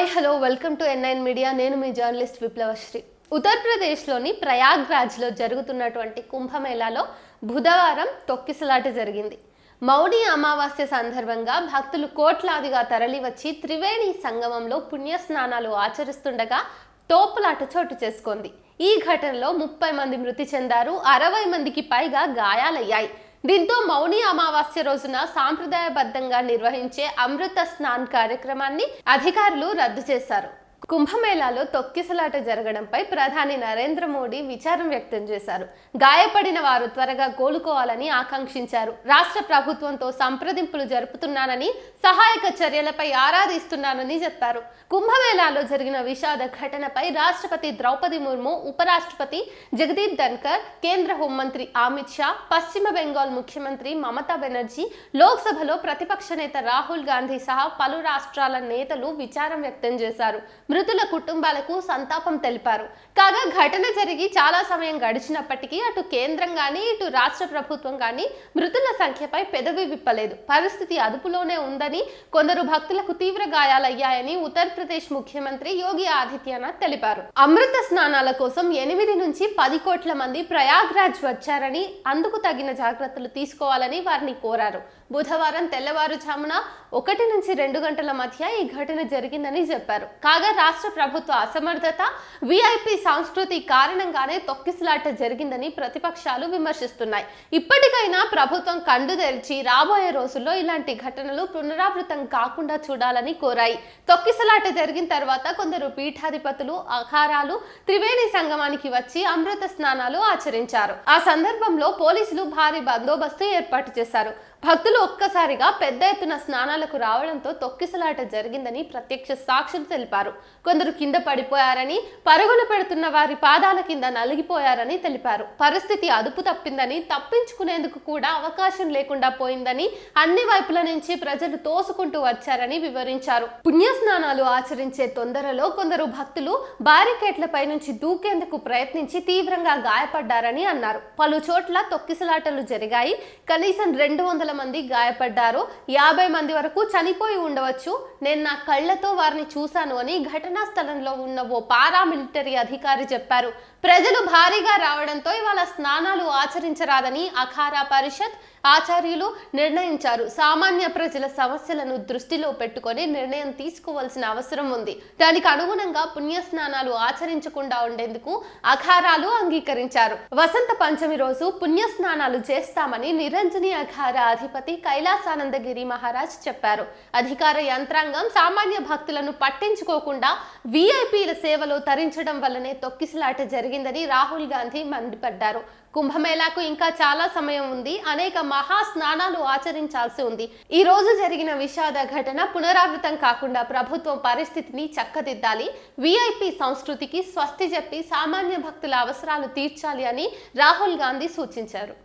Hi hello welcome to N9 media. నేను మీ journalist విప్లవశ్రీ. ఉత్తరప్రదేశ్లోని ప్రయాగ్రాజ్లో జరుగుతున్నటువంటి కుంభమేళాలో బుధవారం తొక్కిసలాట జరిగింది. మౌని అమావాస్య సందర్భంగా భక్తులు కోట్లాదిగా తరలివచ్చి త్రివేణి సంగమంలో పుణ్యస్నానాలు ఆచరిస్తుండగా తోపులాట చోటు చేసుకుంది. ఈ ఘటనలో 30 మంది మృతి చెందారు, 60 మందికి పైగా గాయాలయ్యాయి. దీంతో మౌని అమావాస్య రోజున సాంప్రదాయబద్ధంగా నిర్వహించే అమృత స్నాన్ కార్యక్రమాన్ని అధికారులు రద్దు చేశారు. కుంభమేళాలో తొక్కిసలాట జరగడంపై ప్రధాని నరేంద్ర మోడీ విచారం వ్యక్తం చేశారు. గాయపడిన వారు త్వరగా కోలుకోవాలని ఆకాంక్షించారు. రాష్ట్ర ప్రభుత్వంతో సంప్రదింపులు జరుపుతున్నానని, సహాయక చర్యలపై ఆరాధిస్తున్నానని చెప్పారు. కుంభమేళాలో జరిగిన విషాద ఘటనపై రాష్ట్రపతి ద్రౌపది ముర్ము, ఉపరాష్ట్రపతి జగదీప్ ధన్కర్, కేంద్ర హోంమంత్రి అమిత్ షా, పశ్చిమ బెంగాల్ ముఖ్యమంత్రి మమతా బెనర్జీ, లోక్సభలో ప్రతిపక్ష నేత రాహుల్ గాంధీ సహా పలు రాష్ట్రాల నేతలు విచారం వ్యక్తం చేశారు. మృతుల కుటుంబాలకు సంతాపం తెలిపారు. కాగా ఘటన జరిగి చాలా సమయం గడిచినప్పటికీ అటు కేంద్రం గానీ ఇటు రాష్ట్ర ప్రభుత్వం గానీ మృతుల సంఖ్యపై పెదవి విప్పలేదు. పరిస్థితి అదుపులోనే ఉందని, కొందరు భక్తులకు తీవ్ర గాయాలయ్యాయని ఉత్తరప్రదేశ్ ముఖ్యమంత్రి యోగి ఆదిత్యనాథ్ తెలిపారు. అమృత స్నానాల కోసం 8 నుంచి 10 కోట్ల మంది ప్రయాగ్రాజ్ వచ్చారని, అందుకు తగిన జాగ్రత్తలు తీసుకోవాలని వారిని కోరారు. బుధవారం తెల్లవారుజామున 1 నుంచి 2 గంటల మధ్య ఈ ఘటన జరిగిందని చెప్పారు. కాగా రాష్ట్ర ప్రభుత్వ అసమర్థత, విఐపి సంస్కృతి కారణంగానే తొక్కిసలాట జరిగిందని ప్రతిపక్షాలు విమర్శిస్తున్నాయి. ఇప్పటికైనా ప్రభుత్వం కండు తెరిచి రాబోయే రోజుల్లో ఇలాంటి ఘటనలు పునరావృతం కాకుండా చూడాలని కోరాయి. తొక్కిసలాట జరిగిన తర్వాత కొందరు పీఠాధిపతులు, అఖారాలు త్రివేణి సంగమానికి వచ్చి అమృత స్నానాలు ఆచరించారు. ఆ సందర్భంలో పోలీసులు భారీ బందోబస్తు ఏర్పాటు చేశారు. భక్తులు ఒక్కసారిగా పెద్ద ఎత్తున స్నానాలకు రావడంతో తొక్కిసలాట జరిగిందని ప్రత్యక్ష సాక్షులు తెలిపారు. కొందరు కింద పడిపోయారని, పరుగులు పెడుతున్న వారి పాదాల కింద నలిగిపోయారని తెలిపారు. పరిస్థితి అదుపు తప్పిందని, తప్పించుకునేందుకు కూడా అవకాశం లేకుండా పోయిందని, అన్ని వైపుల నుంచి ప్రజలు తోసుకుంటూ వచ్చారని వివరించారు. పుణ్యస్నానాలు ఆచరించే తొందరలో కొందరు భక్తులు బారికేట్లపై నుంచి దూకేందుకు ప్రయత్నించి తీవ్రంగా గాయపడ్డారని అన్నారు. పలు చోట్ల తొక్కిసలాటలు జరిగాయి. కనీసం 200 మంది గాయపడ్డారు, 50 మంది వరకు చనిపోయి ఉండవచ్చు. నేను నా కళ్లతో వారిని చూశాను అని ఘటనా స్థలంలో ఉన్న ఓ పారామిలిటరీ అధికారి చెప్పారు. ప్రజలు భారీగా రావడంతో ఇవాళ స్నానాలు ఆచరించరాదని అఖారా పరిషత్ ఆచార్యులు నిర్ణయించారు. సామాన్య ప్రజల సమస్యలను దృష్టిలో పెట్టుకొని నిర్ణయం తీసుకోవాల్సిన అవసరం ఉంది. దానికి అనుగుణంగా పుణ్యస్నానాలు ఆచరించకుండా ఉండేందుకు అఖారాలు అంగీకరించారు. వసంత పంచమి రోజు పుణ్యస్నానాలు చేస్తామని నిరంజని అఖారా అధిపతి కైలాసానందగిరి మహారాజ్ చెప్పారు. అధికార యంత్రాంగం సామాన్య భక్తులను పట్టించుకోకుండా విఐపీల సేవలో తరించడం వల్లనే తొక్కిసలాట జరిగిందని రాహుల్ గాంధీ మండిపడ్డారు. కుంభమేళాకు ఇంకా చాలా సమయం ఉంది, అనేక మహా స్నానాలు ఆచరించాల్సి ఉంది. ఈ రోజు జరిగిన విషాద ఘటన పునరావృతం కాకుండా ప్రభుత్వం పరిస్థితిని చక్కదిద్దాలి, విఐపి సంస్కృతికి స్వస్తి చెప్పి సామాన్య భక్తుల అవసరాలు తీర్చాలి అని రాహుల్ గాంధీ సూచించారు.